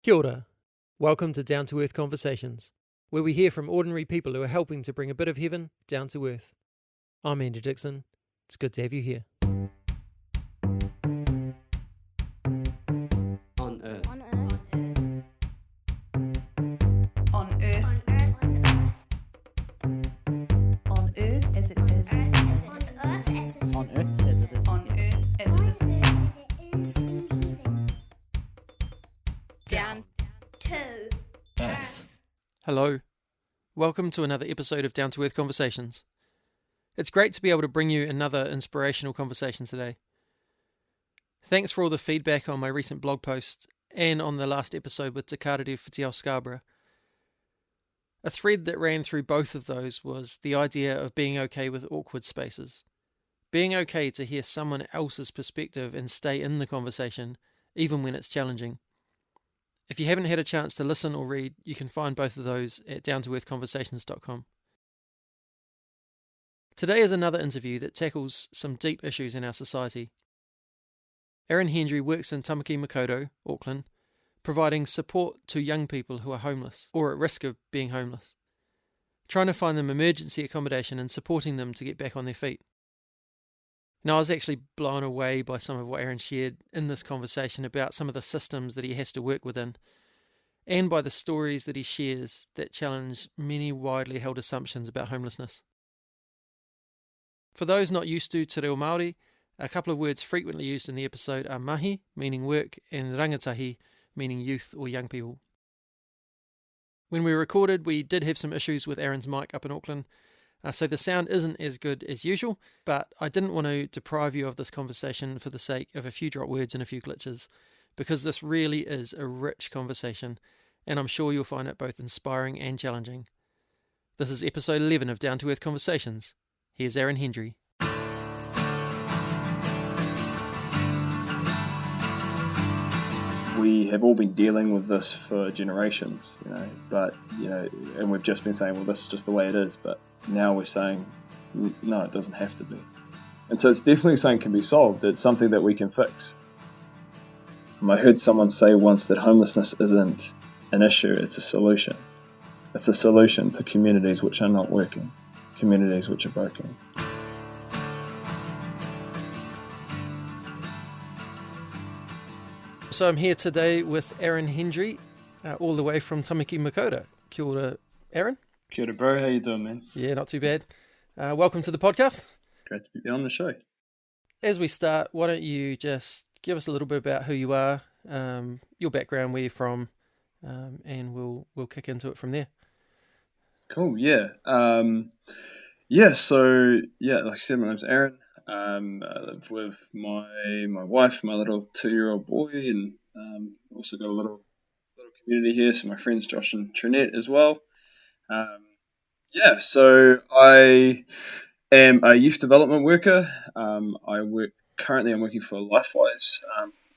Kia ora. Welcome to Down to Earth Conversations, where we hear from ordinary people who are helping to bring a bit of heaven down to earth. I'm Andy Dixon. It's good to have you here. On Earth. On Earth. On Earth. On Earth as it is in heaven. On Earth as it is. On Earth as it is in heaven. Down to Earth. Hello. Welcome to another episode of Down to Earth Conversations. It's great to be able to bring you another inspirational conversation today. Thanks for all the feedback on my recent blog post and on the last episode with Te Karere Whitiao Scarborough. A thread that ran through both of those was the idea of being okay with awkward spaces. Being okay to hear someone else's perspective and stay in the conversation, even when it's challenging. If you haven't had a chance to listen or read, you can find both of those at downtoearthconversations.com. Today is another interview that tackles some deep issues in our society. Hendry works in Tamaki Makaurau, Auckland, providing support to young people who are homeless or at risk of being homeless, trying to find them emergency accommodation and supporting them to get back on their feet. Now, I was actually blown away by some of what Aaron shared in this conversation about some of the systems that he has to work within, and by the stories that he shares that challenge many widely held assumptions about homelessness. For those not used to Te Reo Māori, a couple of words frequently used in the episode are mahi, meaning work, and rangatahi, meaning youth or young people. When we recorded, we did have some issues with Aaron's mic up in Auckland, so the sound isn't as good as usual, but I didn't want to deprive you of this conversation for the sake of a few drop words and a few glitches, because this really is a rich conversation, and I'm sure you'll find it both inspiring and challenging. This is episode 11 of Down to Earth Conversations. Here's Aaron Hendry. We have all been dealing with this for generations, and we've just been saying, well, this is just the way it is, but now we're saying, no, it doesn't have to be. And so it's definitely something that can be solved. It's something that we can fix. I heard someone say once that homelessness isn't an issue, it's a solution. It's a solution to communities which are not working, communities which are broken. So I'm here today with Aaron Hendry, all the way from Tamaki Makaurau. Kia ora, Aaron. Kia ora, bro. How you doing, man? Yeah, not too bad. Welcome to the podcast. Great to be on the show. As we start, why don't you just give us a little bit about who you are, your background, where you're from, and we'll kick into it from there. Cool, yeah. Like I said, my name's Aaron. I live with my wife, my little 2-year-old boy, and also got a little community here. So my friends Josh and Trinette as well. So I am a youth development worker. I'm working for Lifewise,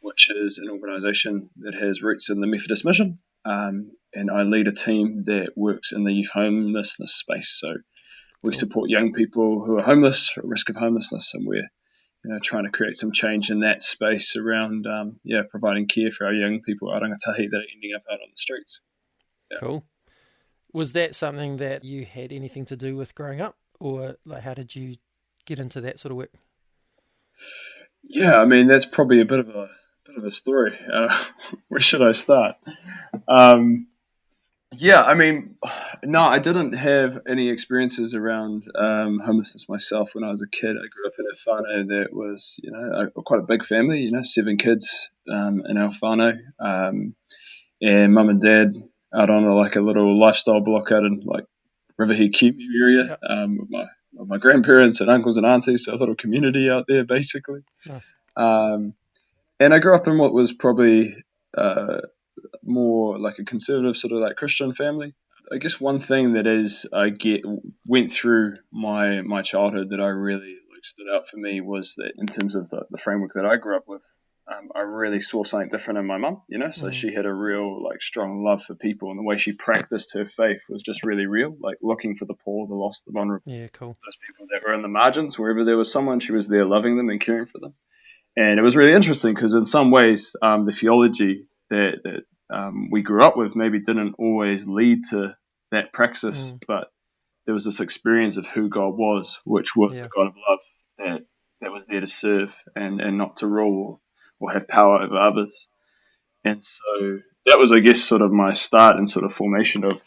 which is an organisation that has roots in the Methodist Mission, and I lead a team that works in the youth homelessness space. So we support young people who are homeless, or at risk of homelessness, and we're trying to create some change in that space around providing care for our young people out rangatahi that are ending up out on the streets. Yeah. Cool. Was that something that you had anything to do with growing up, or like how did you get into that sort of work? Yeah, I mean that's probably a bit of a story. Where should I start? No, I didn't have any experiences around homelessness myself when I was a kid. I grew up in a whānau that was, quite a big family, 7 kids in our whānau, and mum and dad out on a little lifestyle block out in Riverhead Kiwi area, with my grandparents and uncles and aunties, so a little community out there basically. Nice. And I grew up in what was probably more like a conservative sort of Christian family. I guess one thing that went through my childhood that I really stood out for me was that in terms of the framework that I grew up with, I really saw something different in my mum, so she had a real strong love for people, and the way she practiced her faith was just really real, looking for the poor, the lost, the vulnerable. Yeah, cool. Those people that were in the margins, wherever there was someone, she was there loving them and caring for them. And it was really interesting because in some ways the theology that we grew up with maybe didn't always lead to that praxis, but there was this experience of who God was, which was a God of love that was there to serve and not to rule or have power over others. And so that was, I guess, sort of my start and sort of formation of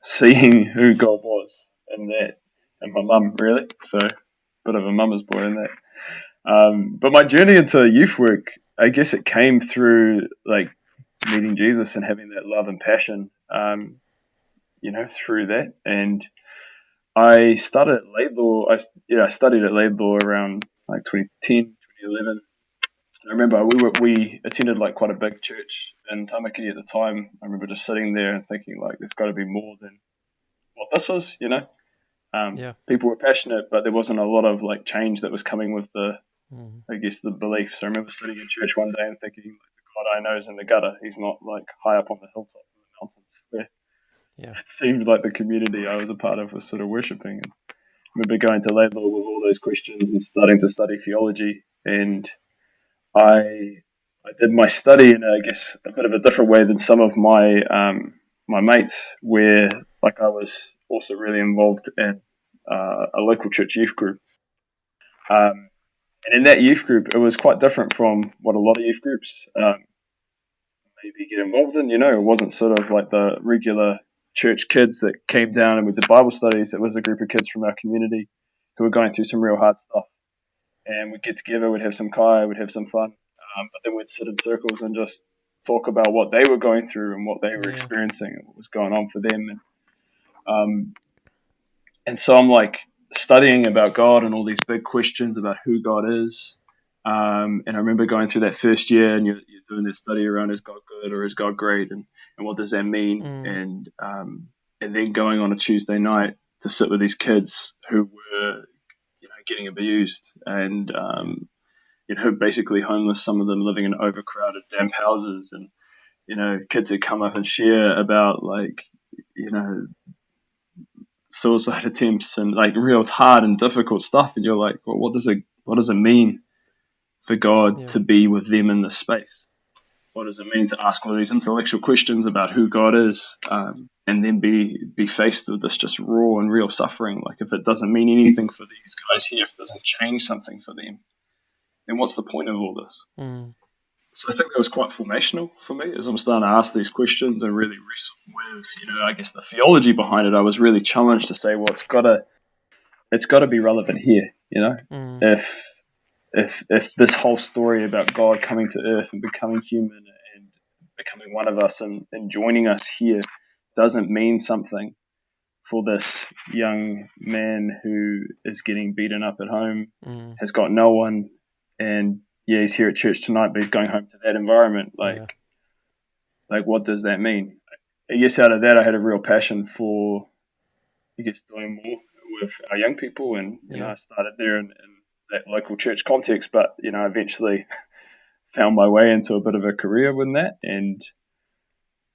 seeing who God was in that, and my mum, really. So a bit of a mama's boy in that. But my journey into youth work, I guess it came through like meeting Jesus and having that love and passion, through that. And I started at Laidlaw. I studied at Laidlaw around like 2010, 2011. I remember we attended like quite a big church in Tamakini at the time. I remember just sitting there and thinking like, there's got to be more than what this is, People were passionate, but there wasn't a lot of like change that was coming with I guess, the beliefs. I remember sitting in church one day and thinking, like, the God I know is in the gutter. He's not like high up on the hilltop in the mountains where it seemed like the community I was a part of was sort of worshipping. And I remember going to Laidlaw with all those questions and starting to study theology. And I did my study in, I guess, a bit of a different way than some of my my mates, where like I was also really involved in a local church youth group. And in that youth group, it was quite different from what a lot of youth groups maybe get involved in. It wasn't sort of like the regular church kids that came down and we did Bible studies. It was a group of kids from our community who were going through some real hard stuff. And we'd get together, we'd have some kai, we'd have some fun. But then we'd sit in circles and just talk about what they were going through and what they were experiencing and what was going on for them. And so I'm like studying about God and all these big questions about who God is. And I remember going through that first year and you're doing this study around, is God good or is God great? And what does that mean? And then going on a Tuesday night to sit with these kids who were, getting abused and, basically homeless, some of them living in overcrowded, damp houses. And, kids would come up and share about like, suicide attempts and like real hard and difficult stuff. And you're like, well, what does it mean for God to be with them in this space? What does it mean to ask all these intellectual questions about who God is, and then be faced with this just raw and real suffering? Like, if it doesn't mean anything for these guys here, if it doesn't change something for them, then what's the point of all this? So I think that was quite formational for me as I'm starting to ask these questions and really wrestle with, I guess the theology behind it. I was really challenged to say, well, it's got to be relevant here, If this whole story about God coming to earth and becoming human and becoming one of us and joining us here doesn't mean something for this young man who is getting beaten up at home, has got no one, and he's here at church tonight, but he's going home to that environment. Like what does that mean? I guess out of that, I had a real passion for, doing more with our young people, and I started there in that local church context, but eventually found my way into a bit of a career with that. And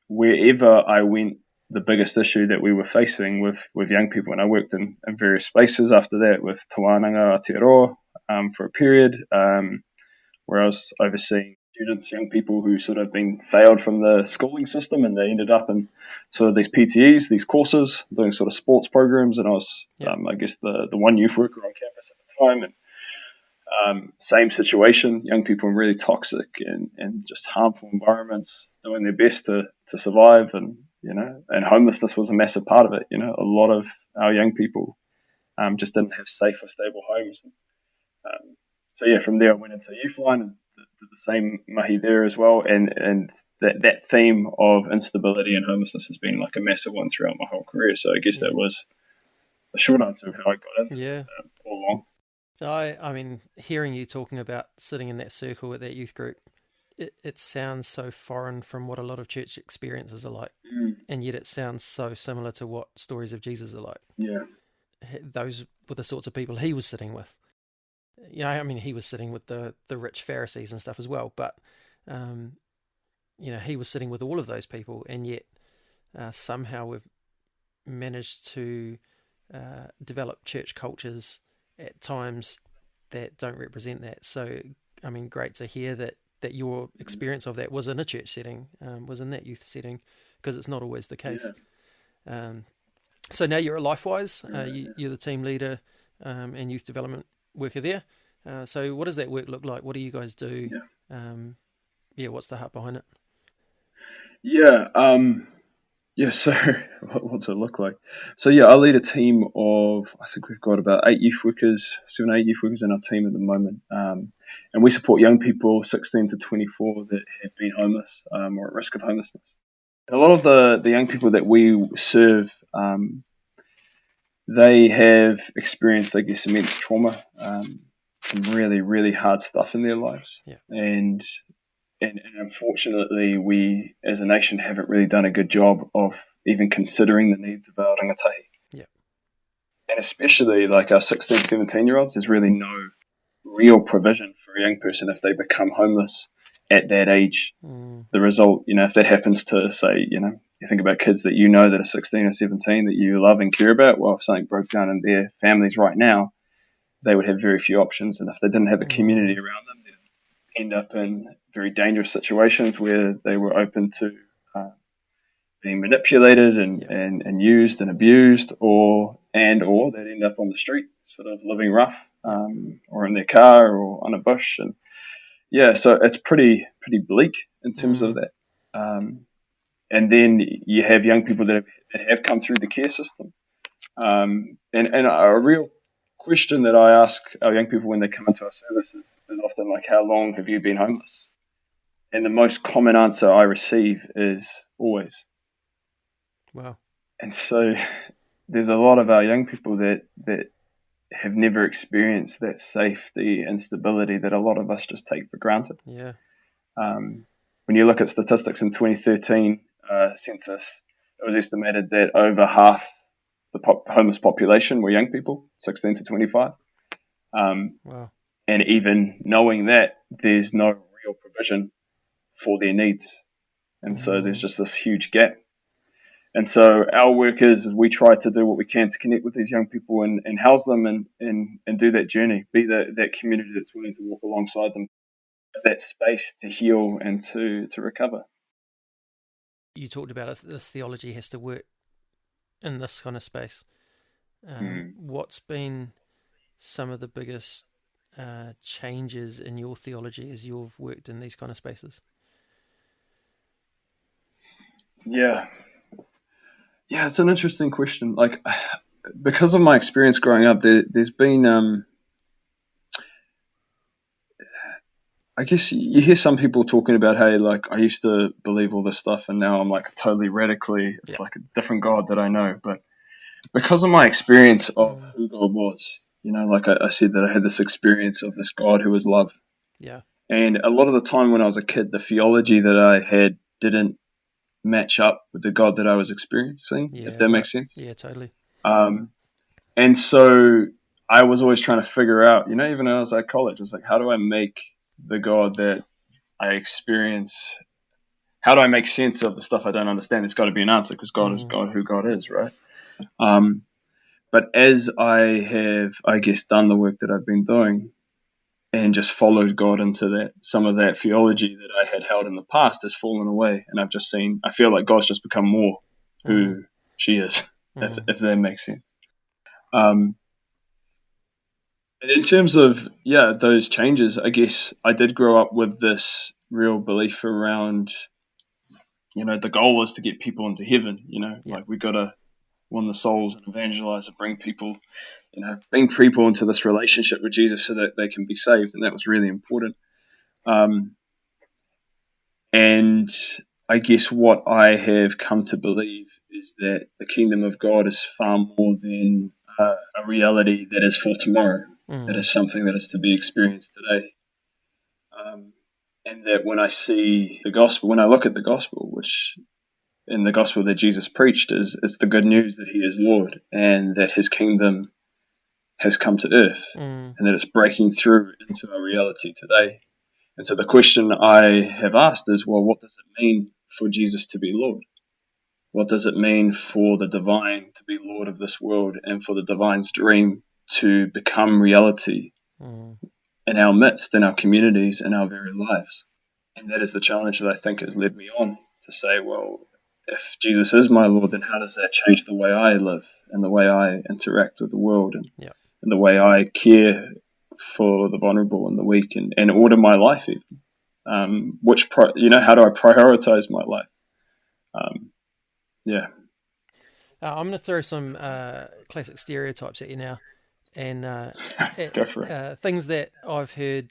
wherever I went, the biggest issue that we were facing with young people, and I worked in various spaces after that with Tawananga, Aotearoa, for a period, where I was overseeing students, young people who sort of been failed from the schooling system, and they ended up in sort of these PTEs, these courses, doing sort of sports programs. And I was, I guess, the one youth worker on campus at the time. And same situation, young people in really toxic and just harmful environments, doing their best to survive. And, and homelessness was a massive part of it. A lot of our young people just didn't have safe or stable homes. So from there I went into Youthline and did the same mahi there as well. And that theme of instability and homelessness has been like a massive one throughout my whole career. So I guess that was the short answer of how I got into it all along. I mean, hearing you talking about sitting in that circle at that youth group, it sounds so foreign from what a lot of church experiences are like. And yet it sounds so similar to what stories of Jesus are like. Yeah. Those were the sorts of people he was sitting with. I mean, he was sitting with the rich Pharisees and stuff as well, but, he was sitting with all of those people, and yet somehow we've managed to develop church cultures at times that don't represent that. So, I mean, great to hear that that your experience of that was in a church setting, was in that youth setting, because it's not always the case. So now you're at LifeWise, you're the team leader and youth development worker there. So what does that work look like? What do you guys do? What's the heart behind it? So what's it look like? So I lead a team of, I think we've got about 8 youth workers, 7 or 8 youth workers in our team at the moment. And we support young people 16 to 24 that have been homeless or at risk of homelessness. And a lot of the young people that we serve, they have experienced, I guess, immense trauma, some really, really hard stuff in their lives. And unfortunately, we as a nation haven't really done a good job of even considering the needs of our rangatahi. And especially like our 16, 17-year-olds, there's really no real provision for a young person if they become homeless at that age. The result, if that happens to, say, you think about kids that that are 16 or 17 that you love and care about, well, if something broke down in their families right now, they would have very few options. And if they didn't have a community around them, they'd end up in very dangerous situations where they were open to being manipulated and used and abused, or they'd end up on the street, sort of living rough, or in their car or on a bush. And so it's pretty bleak in terms of that. And then you have young people that have come through the care system. And a real question that I ask our young people when they come into our services is often like, how long have you been homeless? And the most common answer I receive is always. Wow. And so there's a lot of our young people that have never experienced that safety and stability that a lot of us just take for granted. When you look at statistics in 2013 census, it was estimated that over half the homeless population were young people, 16 to 25. Wow. And even knowing that, there's no real provision for their needs. And so there's just this huge gap. And so our work is we try to do what we can to connect with these young people and house them and do that journey, be that community that's willing to walk alongside them, that space to heal and to recover. You talked about this theology has to work in this kind of space. What's been some of the biggest changes in your theology as you've worked in these kind of spaces? Yeah, it's an interesting question. Like, because of my experience growing up, there's been, I guess you hear some people talking about, hey, like, I used to believe all this stuff and now I'm like totally radically, it's like a different God that I know. But because of my experience of who God was, like I said, that I had this experience of this God who was love. And a lot of the time when I was a kid, the theology that I had didn't match up with the God that I was experiencing, if that makes sense. Yeah, totally. And so I was always trying to figure out, even when I was at college, I was like, how do I make the God that I experience, how do I make sense of the stuff I don't understand? There's got to be an answer because God is God, who God is, right? But as I have, I guess, done the work that I've been doing and just followed God into that, some of that theology that I had held in the past has fallen away. And I feel like God's just become more who she is, if that makes sense. And in terms of, those changes, I guess I did grow up with this real belief around, the goal was to get people into heaven, like we got to win the souls and evangelize and bring people into this relationship with Jesus so that they can be saved. And that was really important. And I guess what I have come to believe is that the kingdom of God is far more than a reality that is for tomorrow. It is something that is to be experienced today. And that when I see the gospel, when I look at the gospel, which in the gospel that Jesus preached it's the good news that he is Lord and that his kingdom has come to earth and that it's breaking through into our reality today. And so the question I have asked is, well, what does it mean for Jesus to be Lord? What does it mean for the divine to be Lord of this world and for the divine's dream to become reality in our midst, in our communities, in our very lives? And that is the challenge that I think has led me on to say, well, if Jesus is my Lord, then how does that change the way I live and the way I interact with the world and the way I care for the vulnerable and the weak and order my life even? How do I prioritize my life? Yeah. I'm going to throw some classic stereotypes at you now, and Go for it. things that I've heard.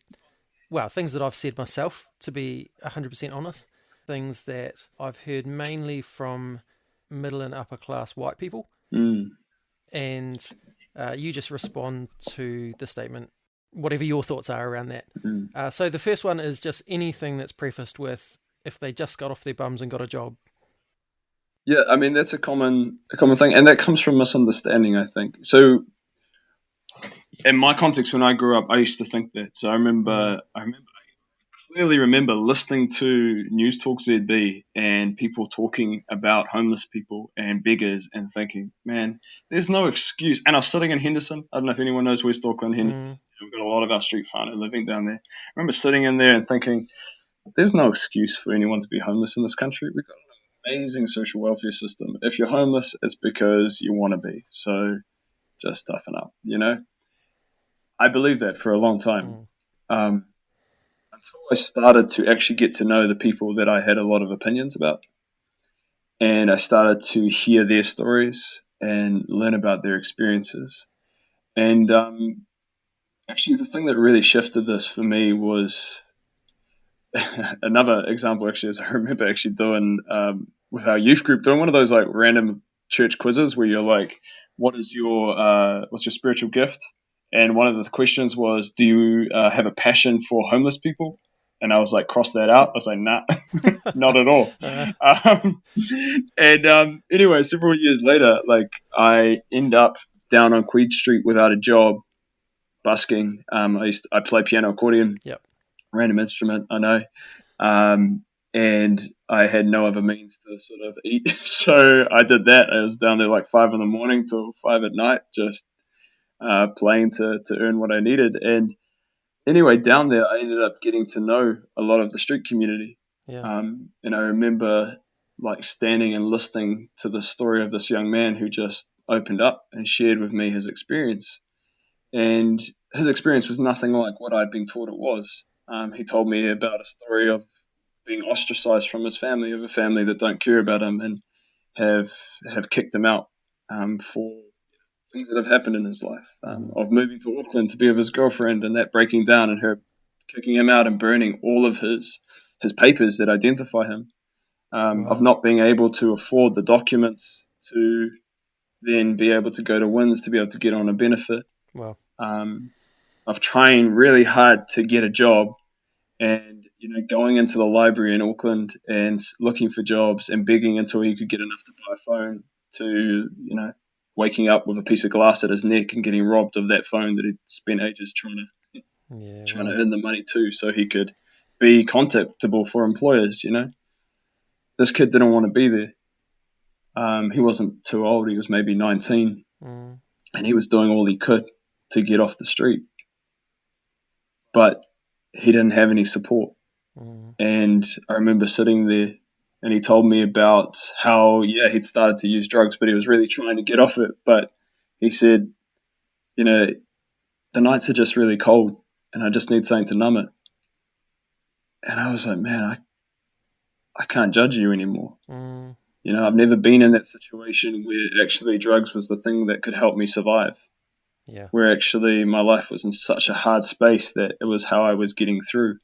Well, things that I've said myself, to be 100% honest. Things that I've heard mainly from middle and upper class white people, Mm. and you just respond to the statement, whatever your thoughts are around that. So the first one is just anything that's prefaced with if they just got off their bums and got a job. Yeah, I mean that's a common thing, and that comes from misunderstanding, I think. So, in my context, when I grew up, I used to think that. So I clearly remember listening to News Talk ZB and people talking about homeless people and beggars, and thinking, man, there's no excuse. And I was sitting in Henderson. I don't know if anyone knows West Auckland, Henderson. We've got a lot of our street whānau living down there. I remember sitting in there and thinking, there's no excuse for anyone to be homeless in this country. We've got an amazing social welfare system. If you're homeless, it's because you want to be. So just toughen up, I believed that for a long time. Until I started to actually get to know the people that I had a lot of opinions about. And I started to hear their stories and learn about their experiences. And actually, the thing that really shifted this for me was another example, actually, is I remember actually doing with our youth group, doing one of those like random church quizzes where you're like, what's your spiritual gift? And one of the questions was, do you have a passion for homeless people? And I was like, cross that out. I was like, nah, not at all. Anyway, several years later, like I end up down on Queen Street without a job, busking. I play piano, accordion, random instrument, I know. And I had no other means to sort of eat. So I did that. I was down there like 5 a.m. till 5 at night, just playing to earn what I needed. And anyway, down there, I ended up getting to know a lot of the street community. And I remember like standing and listening to the story of this young man who just opened up and shared with me his experience. And his experience was nothing like what I'd been taught it was. He told me about a story of being ostracized from his family, of a family that don't care about him and have kicked him out for things that have happened in his life, of moving to Auckland to be with his girlfriend and that breaking down and her kicking him out and burning all of his papers that identify him, of not being able to afford the documents to then be able to go to WINS to be able to get on a benefit, of trying really hard to get a job and going into the library in Auckland and looking for jobs and begging until he could get enough to buy a phone, to waking up with a piece of glass at his neck and getting robbed of that phone that he'd spent ages trying to earn the money to, so he could be contactable for employers. This kid didn't want to be there. He wasn't too old. He was maybe 19, and he was doing all he could to get off the street, but he didn't have any support. And I remember sitting there and he told me about how, he'd started to use drugs, but he was really trying to get off it. But he said, the nights are just really cold and I just need something to numb it. And I was like, man, I can't judge you anymore. I've never been in that situation where actually drugs was the thing that could help me survive. Where actually my life was in such a hard space that it was how I was getting through.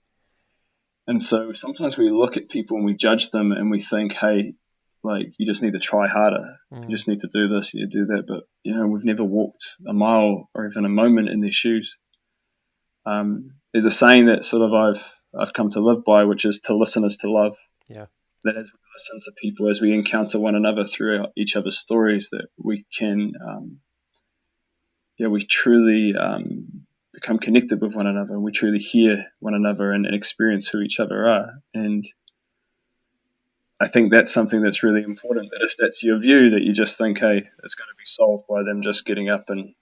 And so sometimes we look at people and we judge them and we think, hey, like, you just need to try harder. You just need to do this, you do that. But, we've never walked a mile or even a moment in their shoes. There's a saying that sort of I've come to live by, which is to listen is to love. That as we listen to people, as we encounter one another through each other's stories, that we can, we truly become connected with one another. We truly hear one another and experience who each other are. And I think that's something that's really important, that if that's your view, that you just think, hey, it's going to be solved by them just getting up and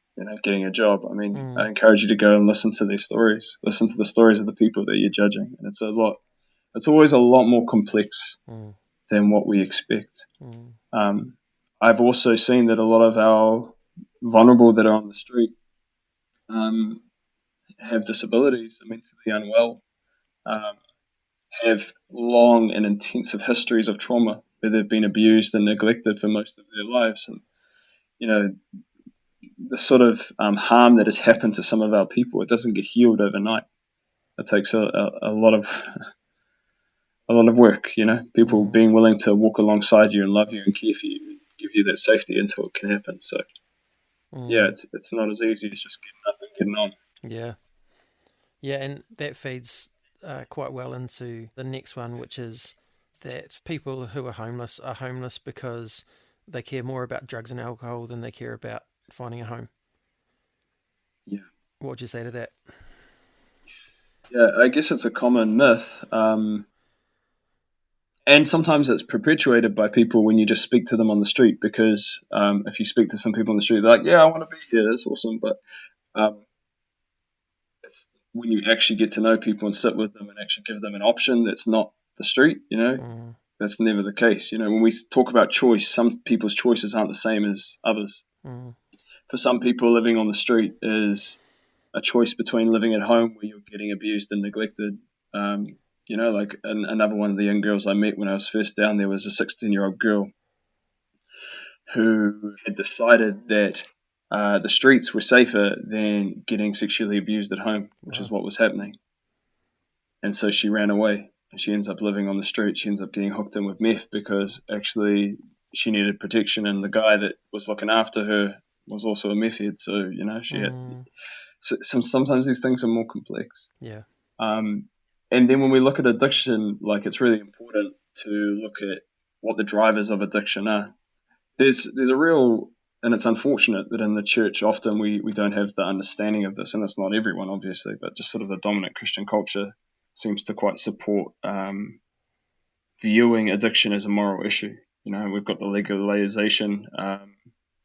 getting a job. I mean, I encourage you to go and listen to their stories, listen to the stories of the people that you're judging. And it's a lot it's always a lot more complex Mm. than what we expect. Mm. I've also seen that a lot of our vulnerable that are on the street have disabilities, are mentally unwell, um, have long and intensive histories of trauma where they've been abused and neglected for most of their lives. And, you know, the sort of harm that has happened to some of our people, it doesn't get healed overnight. It takes a lot of work, people being willing to walk alongside you and love you and care for you and give you that safety until it can happen. So, yeah, it's not as easy as just getting up and getting on. Yeah. Yeah, and that feeds quite well into the next one, which is that people who are homeless because they care more about drugs and alcohol than they care about finding a home. Yeah. What would you say to that? Yeah, I guess it's a common myth. And sometimes it's perpetuated by people when you just speak to them on the street, because if you speak to some people on the street, they're like, yeah, I want to be here, that's awesome. But it's when you actually get to know people and sit with them and actually give them an option that's not the street, that's never the case. When we talk about choice, some people's choices aren't the same as others. For some people, living on the street is a choice between living at home where you're getting abused and neglected. Like another one of the young girls I met when I was first down there was a 16-year-old girl who had decided that the streets were safer than getting sexually abused at home, which is what was happening. And so she ran away, and she ends up living on the street. She ends up getting hooked in with meth because actually she needed protection, and the guy that was looking after her was also a meth head. So, she had... sometimes these things are more complex. Yeah. And then when we look at addiction, like, it's really important to look at what the drivers of addiction are. There's a real, and it's unfortunate that in the church often we don't have the understanding of this, and it's not everyone obviously, but just sort of the dominant Christian culture seems to quite support viewing addiction as a moral issue. We've got the legalization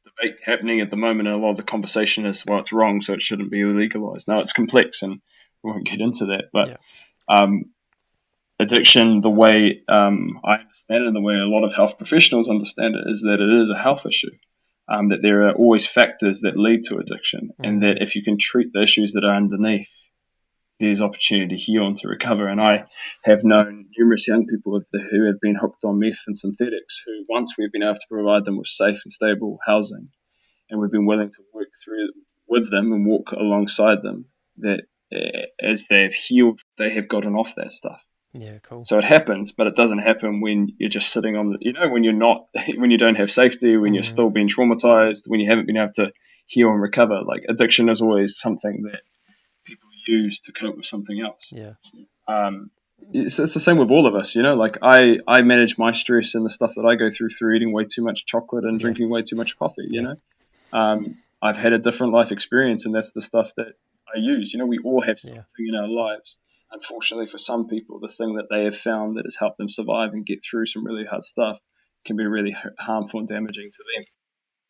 debate happening at the moment, and a lot of the conversation is, well, it's wrong, so it shouldn't be legalized. Now, it's complex, and we won't get into that, but addiction, the way I understand it, and the way a lot of health professionals understand it, is that it is a health issue, that there are always factors that lead to addiction, and that if you can treat the issues that are underneath, there's opportunity to heal and to recover. And I have known numerous young people who have been hooked on meth and synthetics, who once we've been able to provide them with safe and stable housing, and we've been willing to work through with them and walk alongside them, that as they've healed, they have gotten off that stuff. Yeah, cool. So it happens, but it doesn't happen when you're just sitting on when you're not, when you don't have safety, when you're still being traumatized, when you haven't been able to heal and recover. Like, addiction is always something that people use to cope with something else. Yeah. It's the same with all of us, like I manage my stress and the stuff that I go through eating way too much chocolate and drinking way too much coffee, I've had a different life experience, and that's the stuff that I use. We all have something in our lives. Unfortunately, for some people, the thing that they have found that has helped them survive and get through some really hard stuff can be really harmful and damaging to them.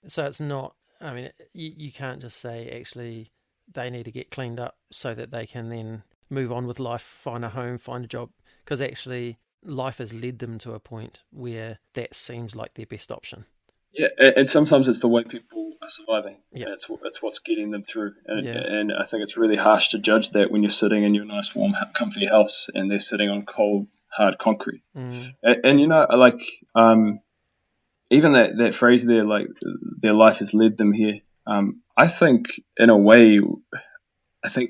So it's not, I mean, you can't just say, actually, they need to get cleaned up so that they can then move on with life, find a home, find a job, because actually life has led them to a point where that seems like their best option. Yeah, and sometimes it's the way people are surviving. Yeah. It's what's getting them through. And I think it's really harsh to judge that when you're sitting in your nice, warm, comfy house and they're sitting on cold, hard concrete. And even that phrase there, like, their life has led them here. I think, in a way,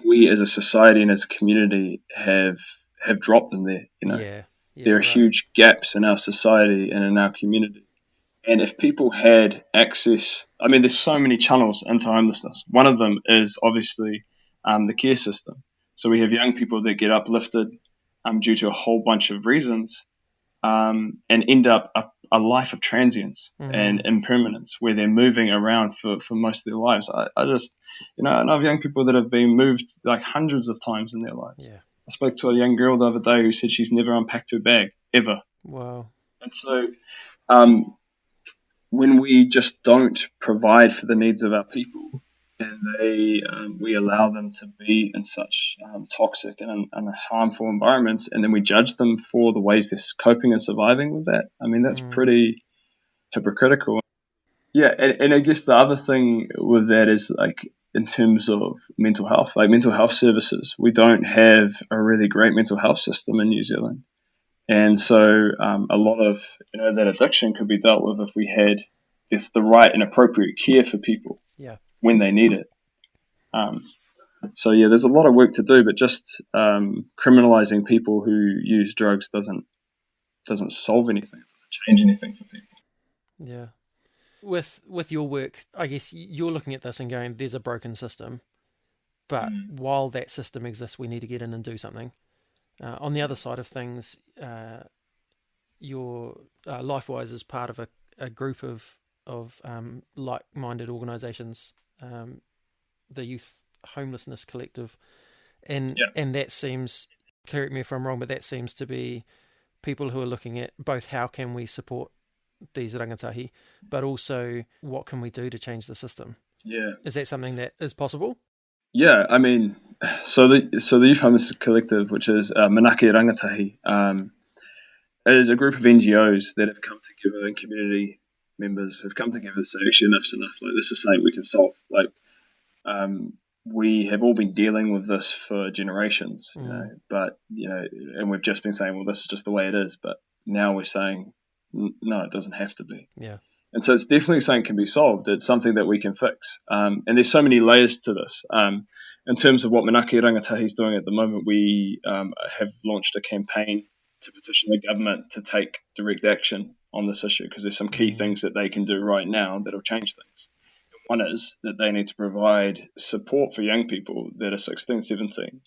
we as a society and as a community have dropped them there. There are huge gaps in our society and in our community. And if people had access, I mean, there's so many channels into homelessness. One of them is obviously the care system. So we have young people that get uplifted due to a whole bunch of reasons and end up a life of transience and impermanence, where they're moving around for most of their lives. I just, and I have young people that have been moved like hundreds of times in their lives. Yeah. I spoke to a young girl the other day who said she's never unpacked her bag, ever. Wow. And so when we just don't provide for the needs of our people, and we allow them to be in such toxic and harmful environments, and then we judge them for the ways they're coping and surviving with that. I mean, that's pretty hypocritical. Yeah, and I guess the other thing with that is, like, in terms of mental health, like mental health services, we don't have a really great mental health system in New Zealand. And so a lot of that addiction could be dealt with if we had the right and appropriate care for people when they need it. So yeah, there's a lot of work to do, but just criminalizing people who use drugs doesn't solve anything. It doesn't change anything for people. Yeah. With your work, I guess you're looking at this and going, there's a broken system, but while that system exists, we need to get in and do something. On the other side of things, your LifeWise is part of a group of like-minded organisations, the Youth Homelessness Collective, and that seems, correct me if I'm wrong, but that seems to be people who are looking at both how can we support these rangatahi, but also what can we do to change the system. Yeah. Is that something that is possible? Yeah, I mean, so the Youth Homelessness Collective, which is Manake Rangatahi, is a group of NGOs that have come together, and community members have come together to say, actually, enough's enough. Like, this is something we can solve. Like, we have all been dealing with this for generations, but and we've just been saying, well, this is just the way it is. But now we're saying, no, it doesn't have to be. Yeah. And so it's definitely something can be solved. It's something that we can fix. And there's so many layers to this. In terms of what Manake Rangatahi is doing at the moment, we have launched a campaign to petition the government to take direct action on this issue, because there's some key things that they can do right now that will change things. One is that they need to provide support for young people that are 16, 17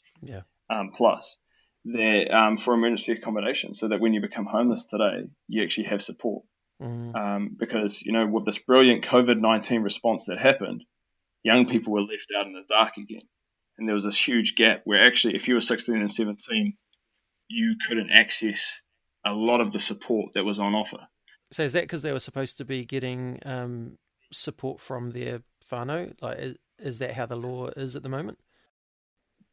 plus for emergency accommodation, so that when you become homeless today, you actually have support. Because, with this brilliant COVID-19 response that happened, young people were left out in the dark again. And there was this huge gap where actually, if you were 16 and 17, you couldn't access a lot of the support that was on offer. So is that because they were supposed to be getting support from their whānau? Like, is that how the law is at the moment?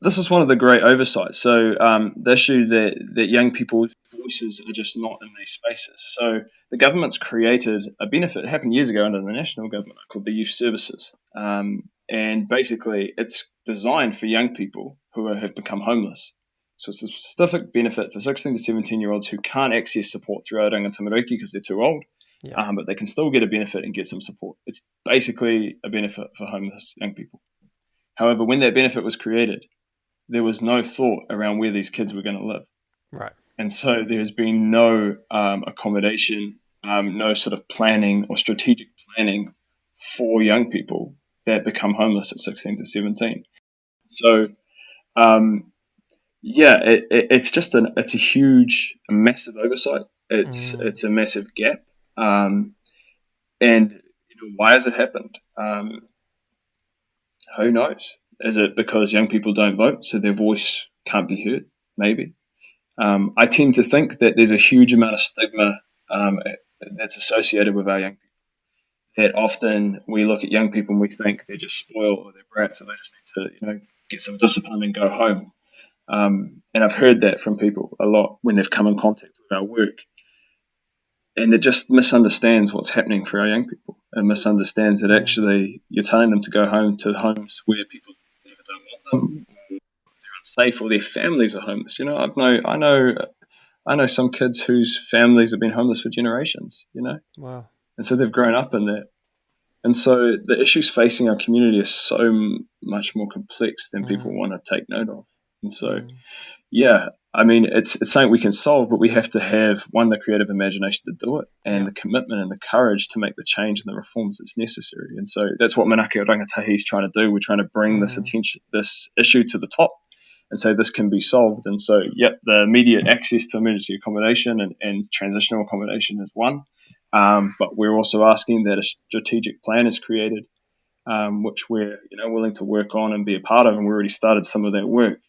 This is one of the great oversights. So the issue that young people's voices are just not in these spaces. So the government's created a benefit. It happened years ago under the national government, called the Youth Services. And basically, it's designed for young people who have become homeless. So it's a specific benefit for 16 to 17-year-olds who can't access support through Aotearoa Tamariki because they're too old, but they can still get a benefit and get some support. It's basically a benefit for homeless young people. However, when that benefit was created, there was no thought around where these kids were going to live. Right. And so there's been no accommodation, no sort of planning or strategic planning for young people that become homeless at 16 to 17. So, it's a huge, a massive oversight. It's a massive gap. And why has it happened? Who knows? Is it because young people don't vote, so their voice can't be heard? Maybe. I tend to think that there's a huge amount of stigma that's associated with our young people. That often we look at young people and we think they're just spoiled or they're brats, so they just need to, get some discipline and go home. And I've heard that from people a lot when they've come in contact with our work. And it just misunderstands what's happening for our young people. It misunderstands that actually you're telling them to go home to homes where people either don't want them, or they're unsafe, or their families are homeless. I know some kids whose families have been homeless for generations. Wow. And so they've grown up in that. And so the issues facing our community are so much more complex than people want to take note of. And so, it's something we can solve, but we have to have, one, the creative imagination to do it, and the commitment and the courage to make the change and the reforms that's necessary. And so that's what Manake Rangatahi is trying to do. We're trying to bring this issue to the top and say this can be solved. And so, the immediate access to emergency accommodation and transitional accommodation is one. But we're also asking that a strategic plan is created, which we're willing to work on and be a part of, and we already started some of that work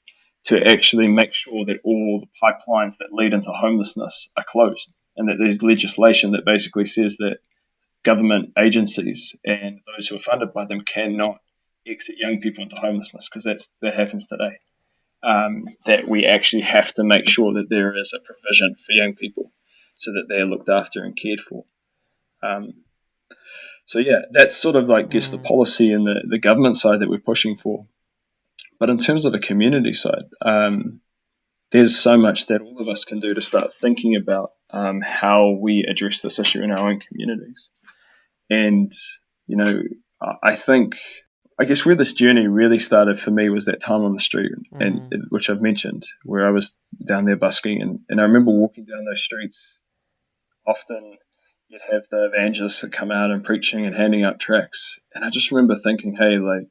to actually make sure that all the pipelines that lead into homelessness are closed, and that there's legislation that basically says that government agencies and those who are funded by them cannot exit young people into homelessness, because that happens today. That we actually have to make sure that there is a provision for young people so that they're looked after and cared for. So yeah, that's sort of like just the policy and the government side that we're pushing for. But in terms of the community side, there's so much that all of us can do to start thinking about how we address this issue in our own communities. And, you know, I guess where this journey really started for me was that time on the street, and which I've mentioned, where I was down there busking. And I remember walking down those streets. Often you'd have the evangelists that come out and preaching and handing out tracts. And I just remember thinking, hey, like,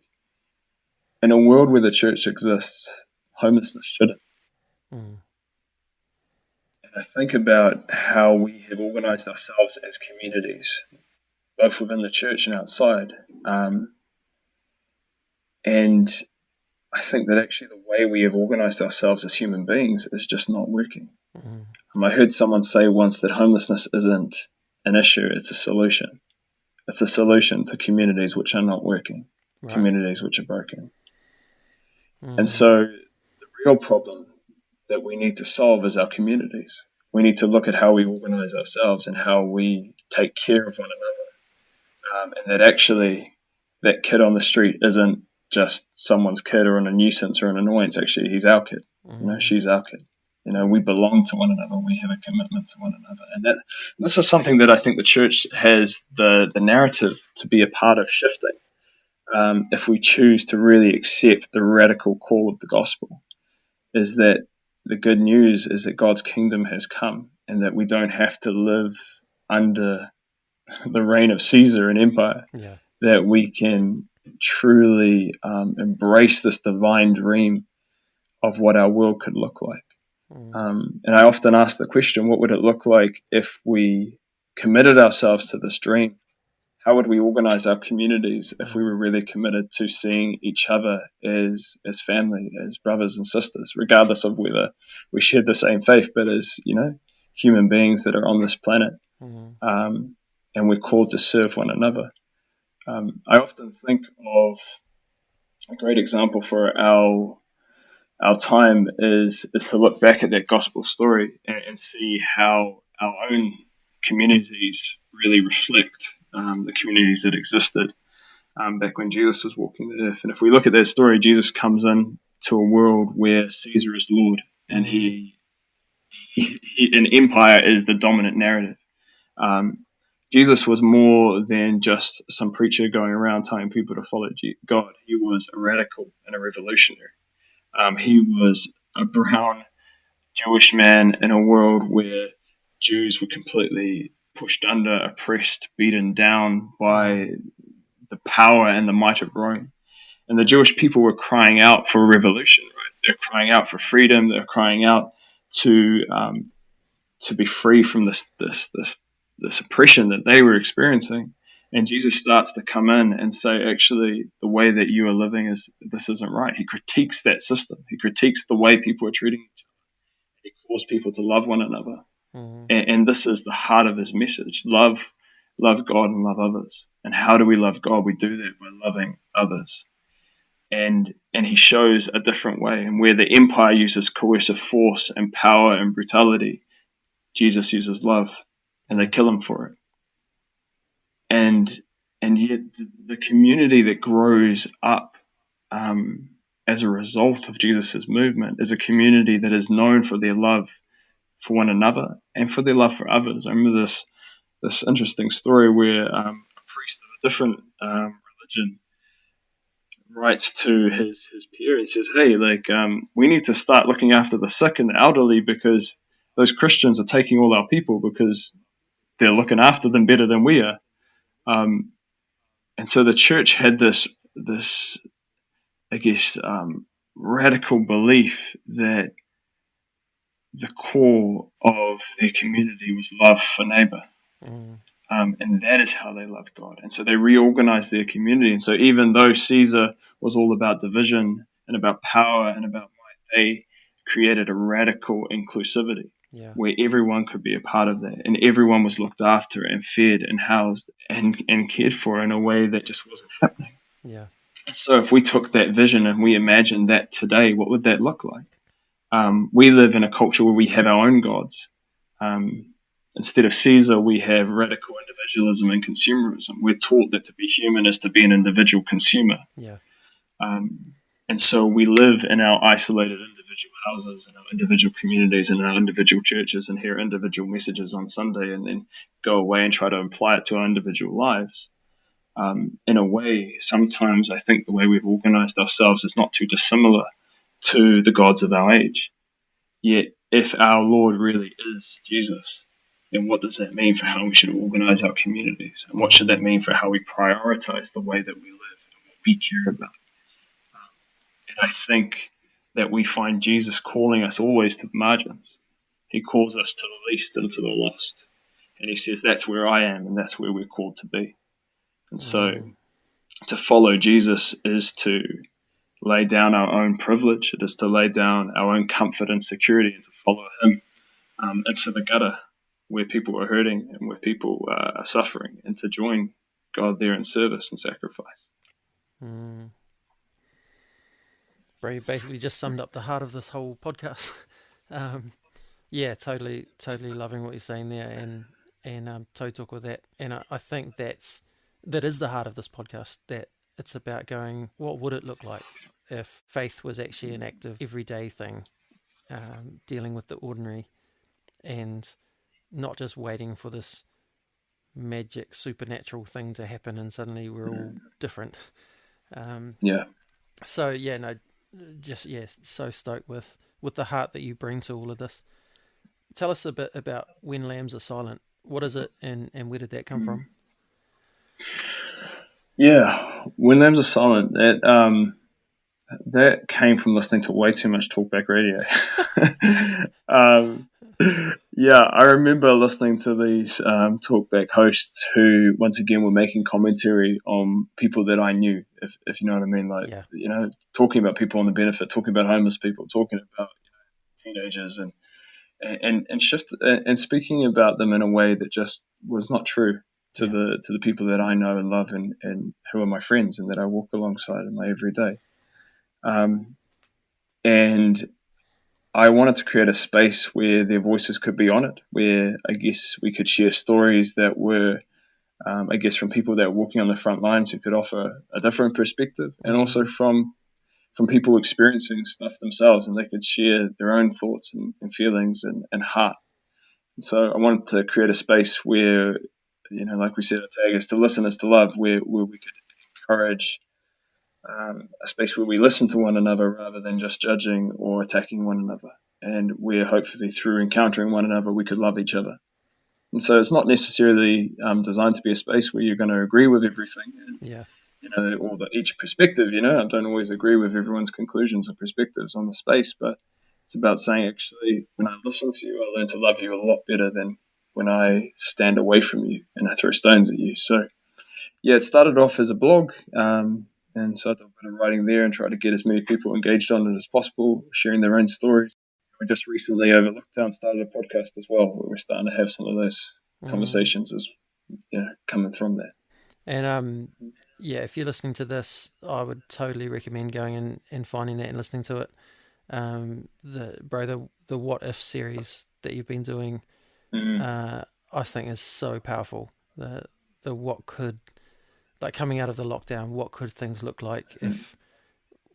in a world where the church exists, homelessness shouldn't. And I think about how we have organized ourselves as communities, both within the church and outside. And I think that actually the way we have organized ourselves as human beings is just not working. I heard someone say once that homelessness isn't an issue, it's a solution. It's a solution to communities which are not working, communities which are broken. And so the real problem that we need to solve is our communities. We need to look at how we organize ourselves and how we take care of one another. And that actually that kid on the street isn't just someone's kid or a nuisance or an annoyance. Actually, he's our kid. You know, she's our kid. You know, we belong to one another. We have a commitment to one another. And this is something that I think the church has the narrative to be a part of shifting. If we choose to really accept the radical call of the gospel, is that the good news is that God's kingdom has come and that we don't have to live under the reign of Caesar and empire, that we can truly embrace this divine dream of what our world could look like. And I often ask the question, what would it look like if we committed ourselves to this dream? How would we organize our communities if we were really committed to seeing each other as family, as brothers and sisters, regardless of whether we shared the same faith, but as, you know, human beings that are on this planet, and we're called to serve one another. I often think of a great example for our time is to look back at that gospel story and see how our own communities really reflect the communities that existed back when Jesus was walking the earth. And if we look at that story, Jesus comes in to a world where Caesar is Lord, and he an empire is the dominant narrative. Jesus was more than just some preacher going around telling people to follow God. He was a radical and a revolutionary. He was a brown Jewish man in a world where Jews were completely pushed under, oppressed, beaten down by the power and the might of Rome. And the Jewish people were crying out for a revolution, right? They're crying out for freedom. They're crying out to be free from this oppression that they were experiencing. And Jesus starts to come in and say, actually, the way that you are living this isn't right. He critiques that system. He critiques the way people are treating each other. He calls people to love one another. And this is the heart of his message. Love God and love others. And how do we love God? We do that by loving others. And he shows a different way. And where the empire uses coercive force and power and brutality, Jesus uses love, and they kill him for it. And yet the community that grows up as a result of Jesus' movement is a community that is known for their love for one another and for their love for others. I remember this interesting story where a priest of a different religion writes to his peer and says, hey, we need to start looking after the sick and the elderly, because those Christians are taking all our people because they're looking after them better than we are. And so the church had this I guess, radical belief that the core of their community was love for neighbor. And that is how they loved God. And so they reorganized their community. And so even though Caesar was all about division and about power and about might, they created a radical inclusivity where everyone could be a part of that, and everyone was looked after and fed and housed and cared for in a way that just wasn't happening. So if we took that vision and we imagined that today, what would that look like? We live in a culture where we have our own gods. Instead of Caesar, we have radical individualism and consumerism. We're taught that to be human is to be an individual consumer. Yeah. And so we live in our isolated individual houses and our individual communities and our individual churches and hear individual messages on Sunday and then go away and try to apply it to our individual lives. In a way, sometimes I think the way we've organized ourselves is not too dissimilar to the gods of our age. Yet, if our Lord really is Jesus, then what does that mean for how we should organize our communities? And what should that mean for how we prioritize the way that we live and what we care about? And I think that we find Jesus calling us always to the margins. He calls us to the least and to the lost. And he says, that's where I am and that's where we're called to be. And so to follow Jesus is to lay down our own privilege. It is to lay down our own comfort and security and to follow him into the gutter where people are hurting and where people are suffering and to join God there in service and sacrifice. Bro, you basically just summed up the heart of this whole podcast. Yeah, totally loving what you're saying there and toe talk with that. And I think that is the heart of this podcast, that it's about going, what would it look like if faith was actually an active, everyday thing, dealing with the ordinary and not just waiting for this magic supernatural thing to happen and suddenly we're all different. So yeah, no, just so stoked with the heart that you bring to all of this. Tell us a bit about When Lambs Are Silent. What is it and where did that come from? Yeah, When Lambs Are Silent, that came from listening to way too much talkback radio. I remember listening to these talkback hosts who, once again, were making commentary on people that I knew, if you know what I mean. Like, talking about people on the benefit, talking about homeless people, talking about teenagers and speaking about them in a way that just was not true to the people that I know and love and who are my friends and that I walk alongside in my everyday. And I wanted to create a space where their voices could be honoured, where I guess we could share stories that were, from people that are walking on the front lines who could offer a different perspective, and also from people experiencing stuff themselves, and they could share their own thoughts and feelings and heart. And so I wanted to create a space where, like we said, our tag is to listen is to love, where we could encourage a space where we listen to one another rather than just judging or attacking one another, and where hopefully through encountering one another we could love each other. And so it's not necessarily designed to be a space where you're going to agree with everything or each perspective. I don't always agree with everyone's conclusions and perspectives on the space, but it's about saying, actually, when I listen to you, I learn to love you a lot better than when I stand away from you and I throw stones at you. So it started off as a blog, and so I did a bit of writing there and tried to get as many people engaged on it as possible, sharing their own stories. We just recently, over lockdown, started a podcast as well, where we're starting to have some of those conversations as coming from that. And if you're listening to this, I would totally recommend going and finding that and listening to it. The What If series that you've been doing, I think is so powerful. The what could, like, coming out of the lockdown, what could things look like if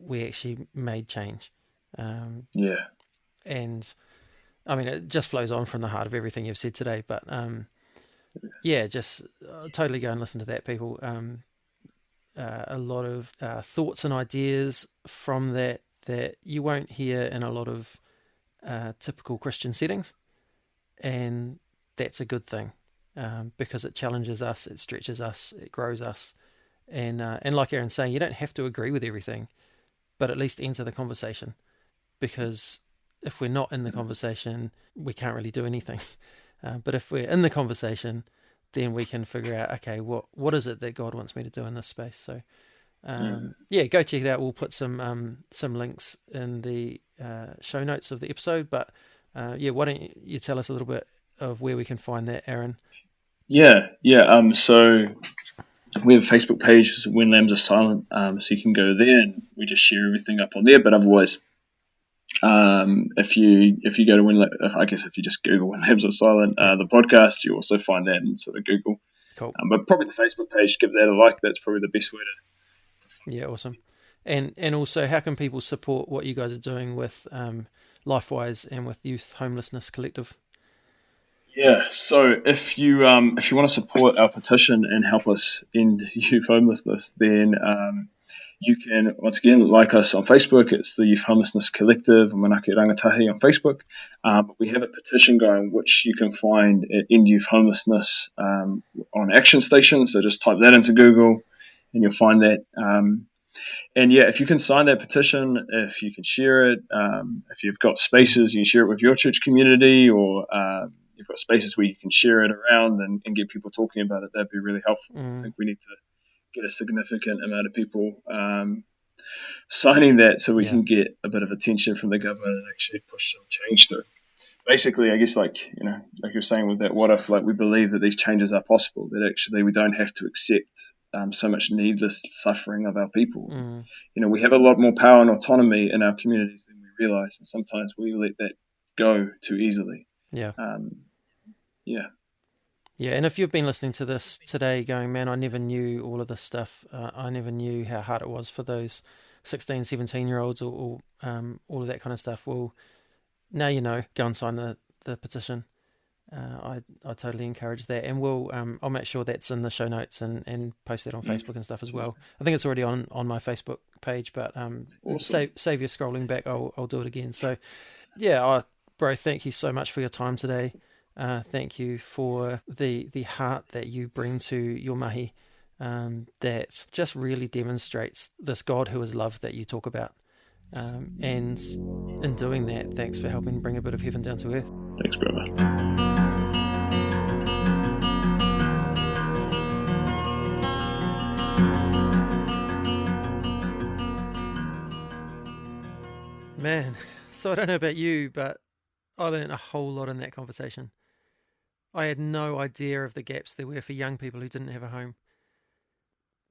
we actually made change? And I mean, it just flows on from the heart of everything you've said today. But just totally go and listen to that, people. A lot of thoughts and ideas from that you won't hear in a lot of typical Christian settings, and that's a good thing. Because it challenges us, it stretches us, it grows us, and like Aaron's saying, you don't have to agree with everything, but at least enter the conversation, because if we're not in the conversation, we can't really do anything. But if we're in the conversation, then we can figure out, okay, what is it that God wants me to do in this space? So go check it out. We'll put some links in the show notes of the episode. But why don't you tell us a little bit of where we can find that, Aaron? So We have a Facebook page, When Lambs Are Silent, so you can go there and we just share everything up on there. But otherwise, if you go to I guess if you just Google When Lambs Are Silent, the podcast, you also find that in sort of Google. Cool. But probably the Facebook page, give that a like. That's probably the best way to. Yeah, awesome. And also, how can people support what you guys are doing with LifeWise and with Youth Homelessness Collective? Yeah, so if you want to support our petition and help us end youth homelessness, then you can once again like us on Facebook. It's the Youth Homelessness Collective, Manake Rangatahi on Facebook. We have a petition going, which you can find at End Youth Homelessness on Action Station. So just type that into Google, and you'll find that. And yeah, if you can sign that petition, if you can share it, if you've got spaces, you can share it with your church community, or you've got spaces where you can share it around and get people talking about it, that'd be really helpful. I think we need to get a significant amount of people signing that so we can get a bit of attention from the government and actually push some change through. Basically, I guess like you're saying with that, what if we believe that these changes are possible, that actually we don't have to accept so much needless suffering of our people. We have a lot more power and autonomy in our communities than we realise, and sometimes we let that go too easily. Yeah. Yeah, and if you've been listening to this today going, man, I never knew all of this stuff. I never knew how hard it was for those 16, 17-year-olds or all of that kind of stuff. Well, now you know, go and sign the petition. I totally encourage that, and I'll make sure that's in the show notes and post that on Facebook and stuff as well. I think it's already on my Facebook page, but awesome. save your scrolling back. I'll do it again. So yeah, bro, thank you so much for your time today. Thank you for the heart that you bring to your mahi, that just really demonstrates this God who is love that you talk about. And in doing that, thanks for helping bring a bit of heaven down to earth. Thanks, brother. Man, so I don't know about you, but I learned a whole lot in that conversation. I had no idea of the gaps there were for young people who didn't have a home.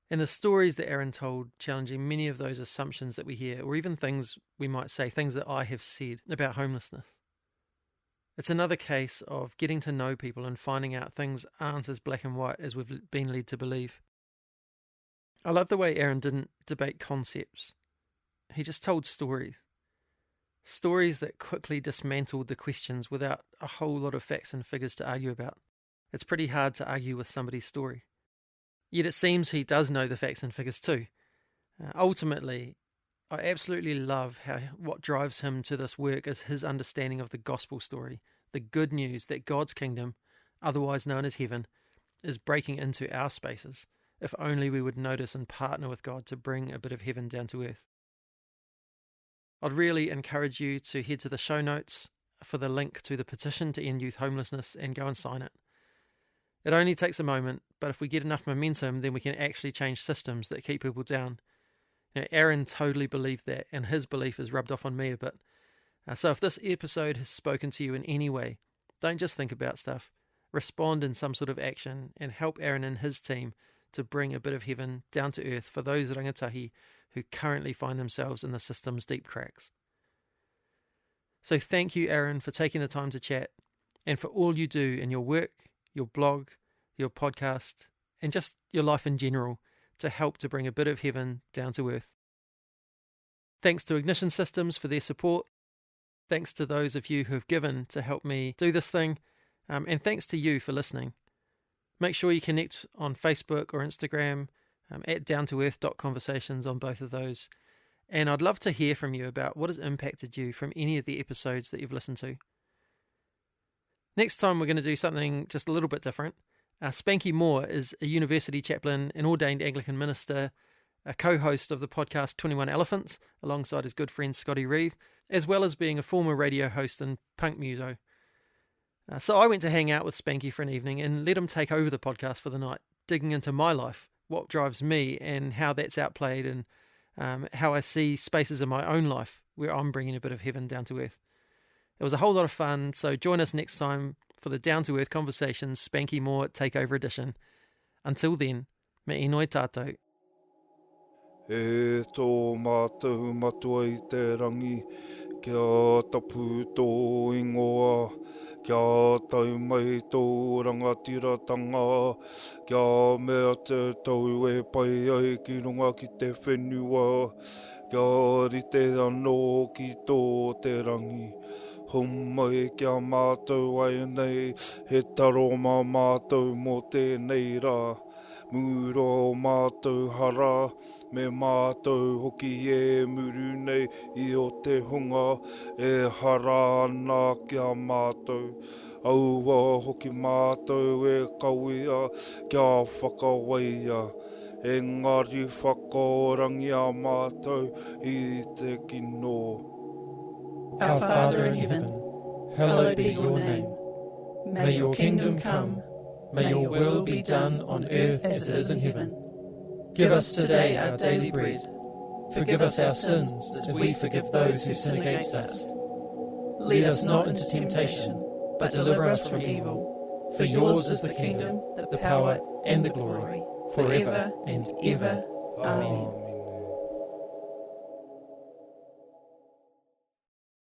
And the stories that Aaron told, challenging many of those assumptions that we hear, or even things we might say, things that I have said about homelessness. It's another case of getting to know people and finding out things aren't as black and white as we've been led to believe. I love the way Aaron didn't debate concepts. He just told stories. Stories that quickly dismantled the questions without a whole lot of facts and figures to argue about. It's pretty hard to argue with somebody's story. Yet it seems he does know the facts and figures too. Ultimately, I absolutely love what drives him to this work is his understanding of the gospel story, the good news that God's kingdom, otherwise known as heaven, is breaking into our spaces, if only we would notice and partner with God to bring a bit of heaven down to earth. I'd really encourage you to head to the show notes for the link to the petition to end youth homelessness and go and sign it. It only takes a moment, but if we get enough momentum, then we can actually change systems that keep people down. Aaron totally believed that, and his belief has rubbed off on me a bit. So if this episode has spoken to you in any way, don't just think about stuff. Respond in some sort of action and help Aaron and his team to bring a bit of heaven down to earth for those rangatahi who currently find themselves in the system's deep cracks. So thank you, Aaron, for taking the time to chat and for all you do in your work, your blog, your podcast, and just your life in general to help to bring a bit of heaven down to earth. Thanks to Ignition Systems for their support. Thanks to those of you who have given to help me do this thing. And thanks to you for listening. Make sure you connect on Facebook or Instagram at downtoearth.conversations on both of those. And I'd love to hear from you about what has impacted you from any of the episodes that you've listened to. Next time we're going to do something just a little bit different. Spanky Moore is a university chaplain, an ordained Anglican minister, a co-host of the podcast 21 Elephants, alongside his good friend Scotty Reeve, as well as being a former radio host and punk muso. So I went to hang out with Spanky for an evening and let him take over the podcast for the night, digging into my life, what drives me and how that's outplayed, and how I see spaces in my own life where I'm bringing a bit of heaven down to earth. It was a whole lot of fun, so join us next time for the Down to Earth Conversations Spanky Moore Takeover Edition. Until then, Me inoi tātou. E tō mātou matua i te rangi, kia tapu tō ingoa, kia tau mai tō rangatiratanga, kia mea te tau e pai ai ki runga ki te whenua, kia rite anō ki tō te rangi. Humai kia mātou ai nei, he taro mā mātou mō tēnei rā. Muro mātou hara, me mātou hoki e muru nei i o te hunga, e hara ana kia mātou. Aua hoki mātou e kawia, kia whakawaia. Engari whakaorangi a mātou i te kino. Our Father in heaven, hallowed be your name. May your kingdom come. May your will be done on earth as it is in heaven. Give us today our daily bread. Forgive us our sins as we forgive those who sin against us. Lead us not into temptation, but deliver us from evil. For yours is the kingdom, the power, and the glory, forever and ever. Amen.